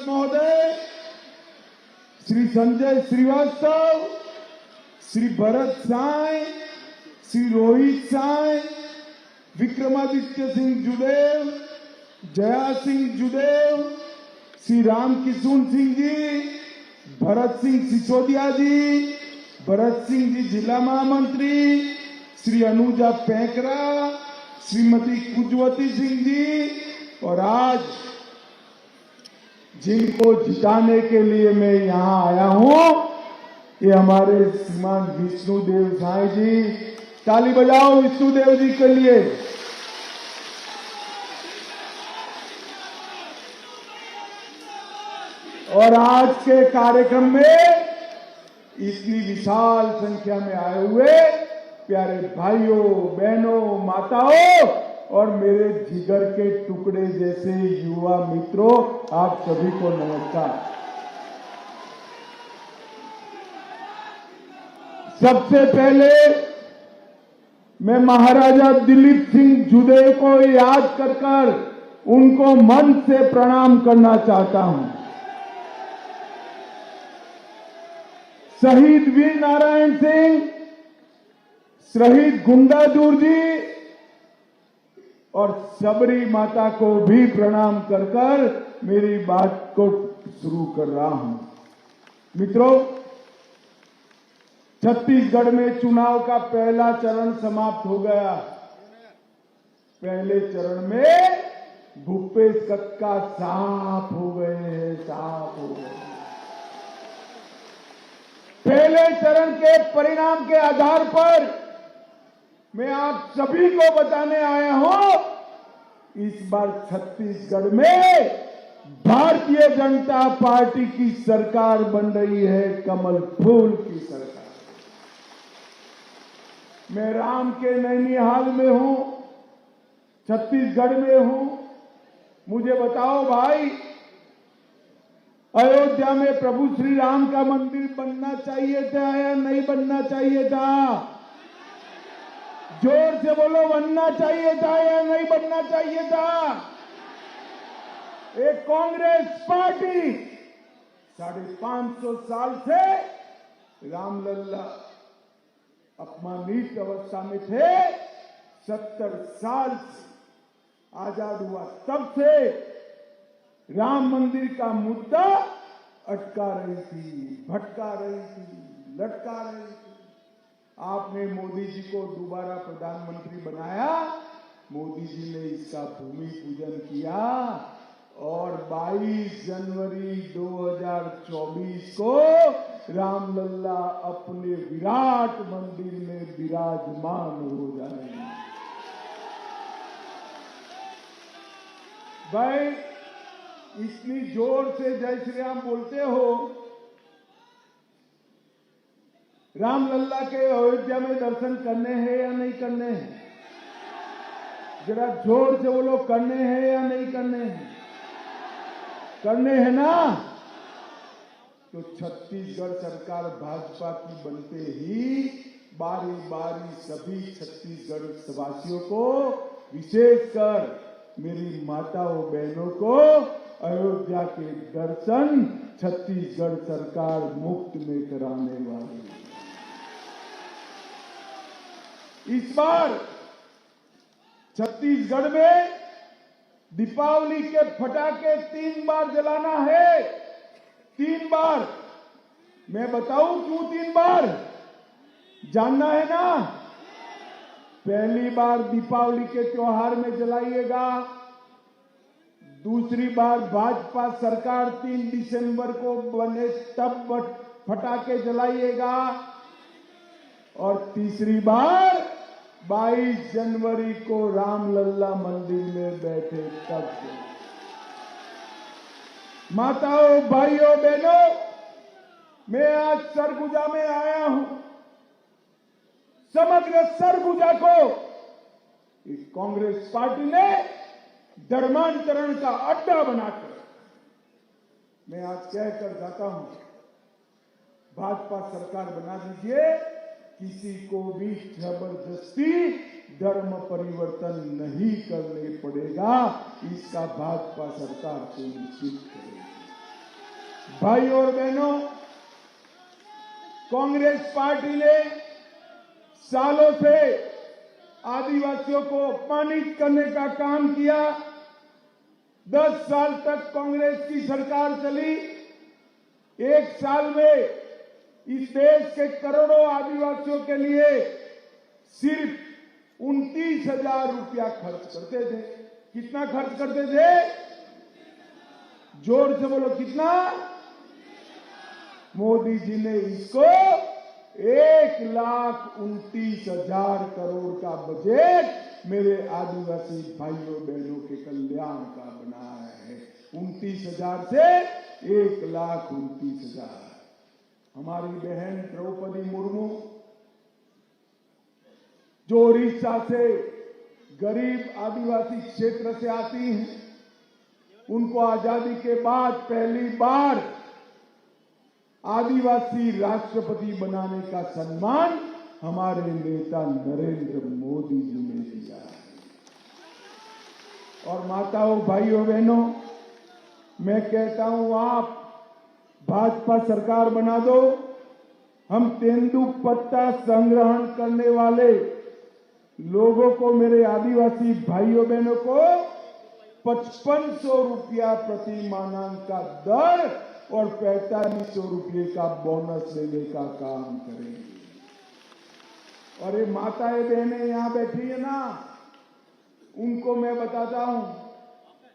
महोदय, श्री संजय श्रीवास्तव, श्री भरत साय, श्री रोहित साय, विक्रमादित्य सिंह जुदेव, जया सिंह जुदेव, श्री रामकिशुन सिंह जी, भरत सिंह सिसोदिया जी, भरत सिंह जी जिला महामंत्री, श्री अनुजा पैकरा, श्रीमती कुजवती सिंह जी, और आज जिनको जिताने के लिए मैं यहाँ आया हूँ, ये हमारे श्रीमान विष्णुदेव साय जी। ताली बजाओ विष्णुदेव जी के लिए। और आज के कार्यक्रम में इतनी विशाल संख्या में आए हुए प्यारे भाइयों, बहनों, माताओं और मेरे जिगर के टुकड़े जैसे युवा मित्रों, आप सभी को नमस्कार। सबसे पहले मैं महाराजा दिलीप सिंह जुदेव को याद कर उनको मन से प्रणाम करना चाहता हूं। शहीद वीर नारायण सिंह, शहीद गुंडादूर जी और सबरी माता को भी प्रणाम कर मेरी बात को शुरू कर रहा हूं। मित्रों, छत्तीसगढ़ में चुनाव का पहला चरण समाप्त हो गया। पहले चरण में भूपेश कक्का साफ हो गए हैं, साफ हो गए। पहले चरण के परिणाम के आधार पर मैं आप सभी को बताने आया हूं, इस बार छत्तीसगढ़ में भारतीय जनता पार्टी की सरकार बन रही है, कमल फूल की सरकार। मैं राम के नैनीहाल में हूं, छत्तीसगढ़ में हूं। मुझे बताओ भाई, अयोध्या में प्रभु श्री राम का मंदिर बनना चाहिए था या नहीं बनना चाहिए था? जोर से बोलो, बनना चाहिए था या नहीं बनना चाहिए था? एक कांग्रेस पार्टी 550 साल से रामलला अपमानित अवस्था में थे। 70 साल आजाद हुआ तब से राम मंदिर का मुद्दा अटका रही थी, भटका रही थी, लटका रही थी। आपने मोदी जी को दोबारा प्रधानमंत्री बनाया, मोदी जी ने इसका भूमि पूजन किया और 22 जनवरी 2024 को रामलला अपने विराट मंदिर में विराजमान हो जाएंगे। भाई, इतनी जोर से जय श्री राम बोलते हो, रामलला के अयोध्या में दर्शन करने हैं या नहीं करने हैं? जरा जोर से बोलो, करने हैं या नहीं करने हैं? करने हैं ना? तो छत्तीसगढ़ सरकार भाजपा की बनते ही बारी बारी सभी छत्तीसगढ़ वासियों को, विशेषकर मेरी माताओं बहनों को अयोध्या के दर्शन छत्तीसगढ़ सरकार मुफ्त में कराने वाली है। इस बार छत्तीसगढ़ में दीपावली के पटाखे 3 बार जलाना है। 3 बार। मैं बताऊं क्यों 3 बार? जानना है ना? पहली बार दीपावली के त्योहार में जलाइएगा। दूसरी बार भाजपा सरकार 3 दिसंबर को बने तब पटाखे जलाइएगा। और तीसरी बार 22 जनवरी को रामलला मंदिर में बैठे तब। माताओं, भाइयों, बहनों, मैं आज सरगुजा में आया हूं। समग्र सरगुजा को इस कांग्रेस पार्टी ने धर्मांतरण का अड्डा बनाकर, मैं आज कहकर जाता हूं, भाजपा सरकार बना दीजिए। किसी को भी जबरदस्ती धर्म परिवर्तन नहीं करने पड़ेगा, इसका भाजपा सरकार सुनिश्चित करेगी। भाई और बहनों, कांग्रेस पार्टी ने सालों से आदिवासियों को अपमानित करने का काम किया। 10 साल तक कांग्रेस की सरकार चली। 1 साल में इस देश के करोड़ों आदिवासियों के लिए सिर्फ 29,000 रुपया खर्च करते थे। कितना खर्च करते थे? जोर से बोलो, कितना? मोदी जी ने इसको 1,29,000 करोड़ का बजट मेरे आदिवासी भाइयों बहनों के कल्याण का बनाया है। 29,000 से 1,29,000। हमारी बहन द्रौपदी मुर्मू जो उड़ीसा से गरीब आदिवासी क्षेत्र से आती हैं, उनको आजादी के बाद पहली बार आदिवासी राष्ट्रपति बनाने का सम्मान हमारे नेता नरेंद्र मोदी जी ने दिया है। और माताओं, भाइयों, बहनों, मैं कहता हूं, आप भाजपा सरकार बना दो। हम तेंदुपत्ता संग्रहण करने वाले लोगों को, मेरे आदिवासी भाइयों बहनों को 5500 रुपया प्रति मानक का दर और 4500 रुपये का बोनस लेने का काम करेंगे। और ये माताएं बहनें यहां बैठी है ना, उनको मैं बताता हूं,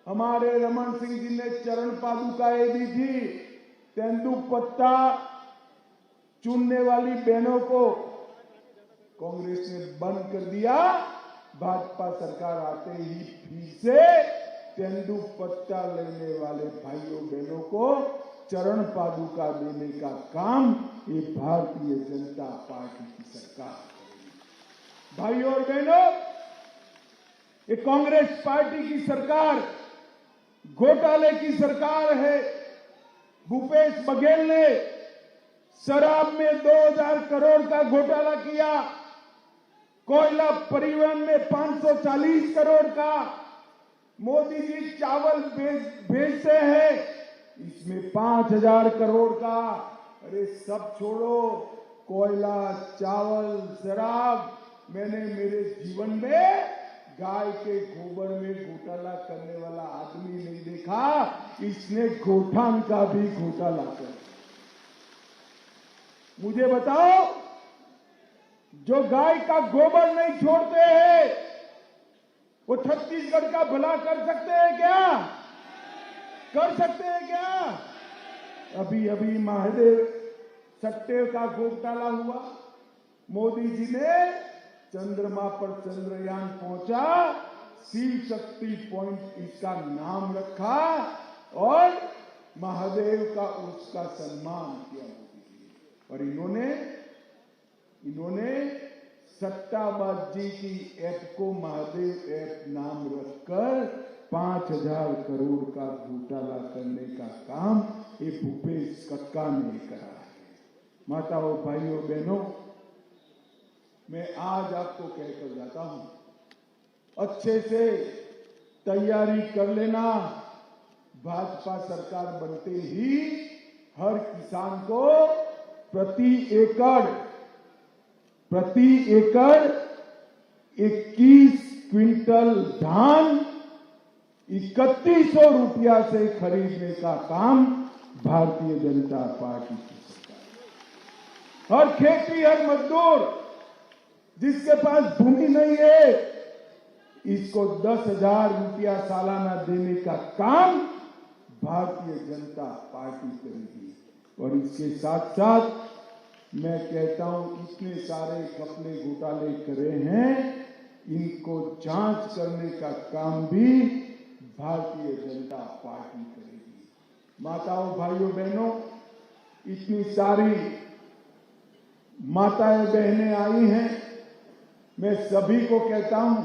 हमारे रमन सिंह जी ने चरण पादुकाएं दी थी। तेंदुपत्ता चुनने वाली बहनों को कांग्रेस ने बंद कर दिया। भाजपा सरकार आते ही फिर से तेंदुपत्ता लेने वाले भाइयों बहनों को चरण पादुका देने का काम ये भारतीय जनता पार्टी की सरकार करेगी। भाइयों और बहनों, ये कांग्रेस पार्टी की सरकार घोटाले की सरकार है। भूपेश बघेल ने शराब में 2,000 करोड़ का घोटाला किया, कोयला परिवहन में 540 करोड़ का। मोदी जी चावल भेजते हैं, इसमें 5,000 करोड़ का। अरे सब छोड़ो, कोयला, चावल, शराब, मैंने मेरे जीवन में गाय के गोबर में घोटाला करने वाला आदमी नहीं देखा। इसने गोठान का भी घोटाला कर। मुझे बताओ, जो गाय का गोबर नहीं छोड़ते हैं, वो छत्तीसगढ़ का भला कर सकते हैं क्या? कर सकते हैं क्या? अभी महादेव सट्टे का घोटाला हुआ। मोदी जी ने चंद्रमा पर चंद्रयान पहुंचा, शिव शक्ति पॉइंट इसका नाम रखा और महादेव का उसका सम्मान किया मोदी जी। और इन्होंने सट्टाबाजी की ऐप को महादेव ऐप नाम रखकर 5,000 करोड़ का घोटाला करने का काम ये भूपेश कक्का ने करा है। माताओं, भाइयों, बहनों, मैं आज आपको कहकर जाता हूं, अच्छे से तैयारी कर लेना। भाजपा सरकार बनते ही हर किसान को प्रति एकड़ 21 क्विंटल धान 3100 रुपया से खरीदने का काम भारतीय जनता पार्टी की सरकार। हर खेती, हर मजदूर जिसके पास भूमि नहीं है, इसको 10,000 रुपया सालाना देने का काम भारतीय जनता पार्टी करेगी। और इसके साथ साथ मैं कहता हूं, इतने सारे घपले घोटाले करे हैं, इनको जांच करने का काम भी भारतीय जनता पार्टी करेगी। माताओं, भाइयों, बहनों, इतनी सारी माताएं बहनें आई हैं, मैं सभी को कहता हूं,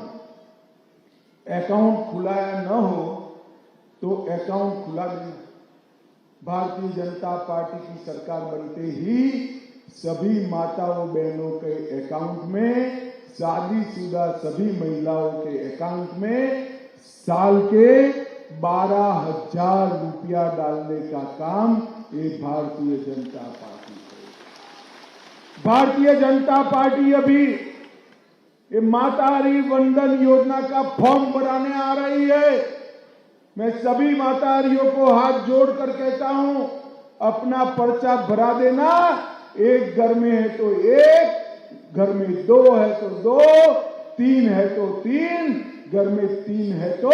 अकाउंट खुलाया न हो तो अकाउंट खुला देना। भारतीय जनता पार्टी की सरकार बनते ही सभी माताओं बहनों के अकाउंट में, शादीशुदा सभी महिलाओं के अकाउंट में साल के 12,000 रुपया डालने का काम ये भारतीय जनता पार्टी करेगी। भारतीय जनता पार्टी अभी ये मातारी वंदन योजना का फॉर्म भराने आ रही है। मैं सभी मातारियों को हाथ जोड़कर कहता हूं, अपना पर्चा भरा देना। एक घर में है तो एक, घर में 2 है तो 2, 3 है तो 3, घर में 3 है तो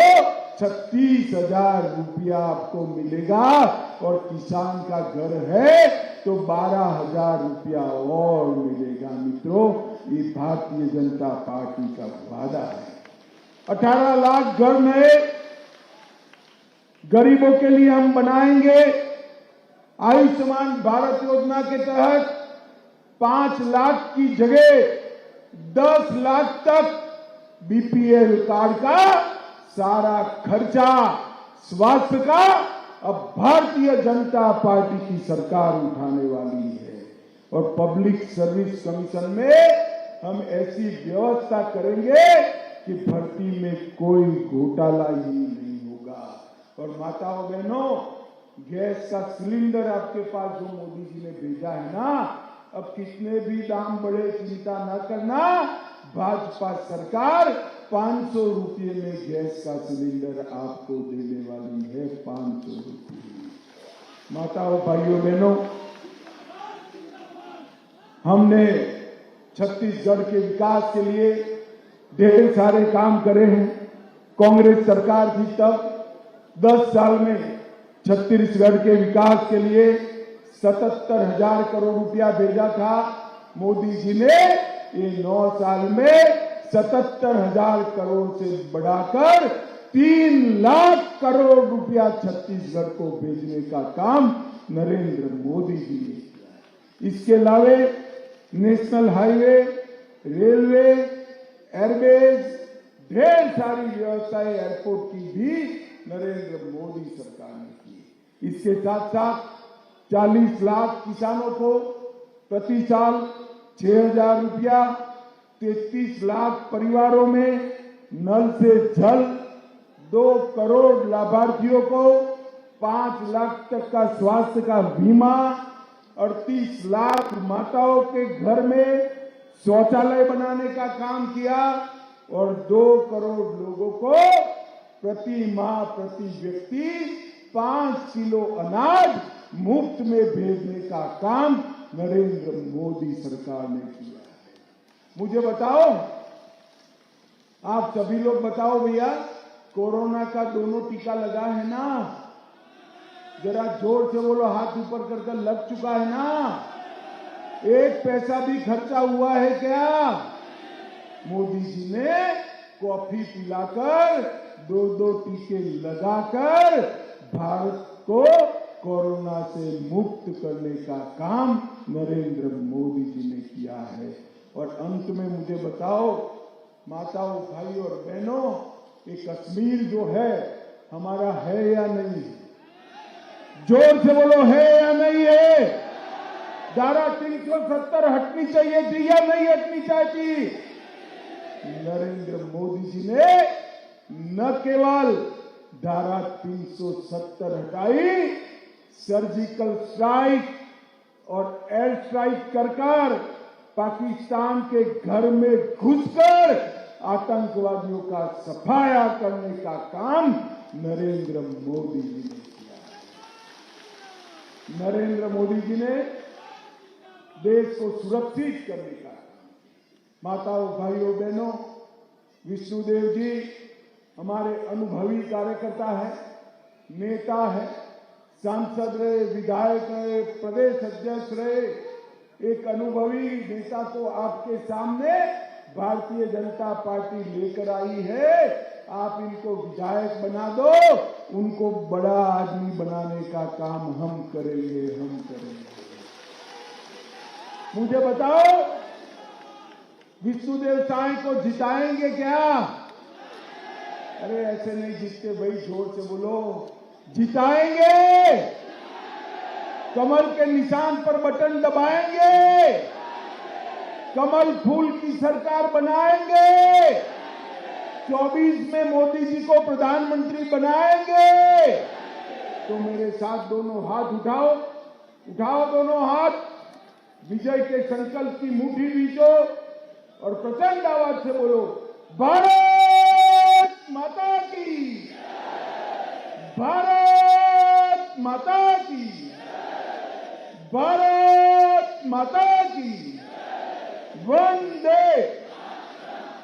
36,000 रुपया आपको मिलेगा। और किसान का घर है तो 12,000 रुपया और मिलेगा। मित्रों, ये भारतीय जनता पार्टी का वादा है। 18 लाख घर नए गरीबों के लिए हम बनाएंगे। आयुष्मान भारत योजना के तहत 5 लाख की जगह 10 लाख तक बीपीएल कार्ड का सारा खर्चा स्वास्थ्य का अब भारतीय जनता पार्टी की सरकार उठाने वाली है। और पब्लिक सर्विस कमीशन में हम ऐसी व्यवस्था करेंगे कि भर्ती में कोई घोटाला ही नहीं होगा। और माताओं बहनों, गैस का सिलेंडर आपके पास जो मोदी जी ने भेजा है ना, अब कितने भी दाम बढ़े चिंता न करना, भाजपा सरकार 500 रुपये में गैस का सिलेंडर आपको देने वाली है। 500 रुपये। माताओं भाइयों बहनों, हमने छत्तीसगढ़ के विकास के लिए ढेर सारे काम करे हैं। कांग्रेस सरकार थी तब 10 साल में छत्तीसगढ़ के विकास के लिए 77,000 करोड़ रुपया भेजा था। मोदी जी ने ये 9 साल में 77,000 करोड़ से बढ़ाकर 3 लाख करोड़ रुपया छत्तीसगढ़ को भेजने का काम नरेंद्र मोदी जी ने किया। इसके अलावा नेशनल हाईवे, रेलवे, एयरबेस, ढेर सारी व्यवस्थाएं एयरपोर्ट की भी नरेंद्र मोदी सरकार ने की। इसके साथ साथ 40 लाख किसानों को प्रति साल 6,000 रुपया, 33 लाख परिवारों में नल से जल, 2 करोड़ लाभार्थियों को 5 लाख तक का स्वास्थ्य का बीमा, 38 लाख माताओं के घर में शौचालय बनाने का काम किया और 2 करोड़ लोगों को प्रति माह प्रति व्यक्ति 5 किलो अनाज मुफ्त में भेजने का काम नरेंद्र मोदी सरकार ने किया है। मुझे बताओ, आप सभी लोग बताओ भैया, कोरोना का दोनों टीका लगा है ना? जरा जोर से बोलो, हाथ ऊपर कर लग चुका है ना? एक पैसा भी खर्चा हुआ है क्या? मोदी जी ने कॉफी पिलाकर 2 टीके लगाकर भारत को कोरोना से मुक्त करने का काम नरेंद्र मोदी जी ने किया है। और अंत में मुझे बताओ माताओं, भाई और बहनों, ये कश्मीर जो है हमारा है या नहीं? जोर से बोलो, है या नहीं है? धारा 370 हटनी चाहिए थी या नहीं हटनी चाहिए? नरेंद्र मोदी जी ने न केवल धारा 370 हटाई, सर्जिकल स्ट्राइक और एयर स्ट्राइक कर पाकिस्तान के घर में घुसकर आतंकवादियों का सफाया करने का काम नरेंद्र मोदी जी ने किया है। नरेंद्र मोदी जी ने देश को सुरक्षित करने का काम। माताओं, भाइयों, बहनों, विष्णुदेव जी हमारे अनुभवी कार्यकर्ता है, नेता है, सांसद रहे, विधायक रहे, प्रदेश अध्यक्ष रहे। एक अनुभवी नेता को आपके सामने भारतीय जनता पार्टी लेकर आई है। आप इनको विधायक बना दो, उनको बड़ा आदमी बनाने का काम हम करेंगे। मुझे बताओ, विष्णुदेव साई को जिताएंगे क्या? अरे ऐसे नहीं जीतते भाई, जोर से बोलो, जिताएंगे। कमल के निशान पर बटन दबाएंगे, कमल फूल की सरकार बनाएंगे, 2024 में मोदी जी को प्रधानमंत्री बनाएंगे तो मेरे साथ दोनों हाथ उठाओ, उठाओ दोनों हाथ, विजय के संकल्प की मुट्ठी बीचो और प्रचंड आवाज से बोलो, भारत माता की, भारत माता की, भारत माता की, वंदे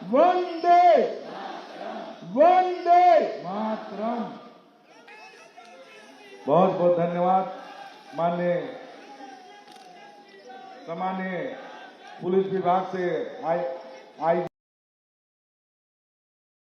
वंदे वंदे मातरम। बहुत बहुत धन्यवाद माननीय सामान्य पुलिस विभाग से आई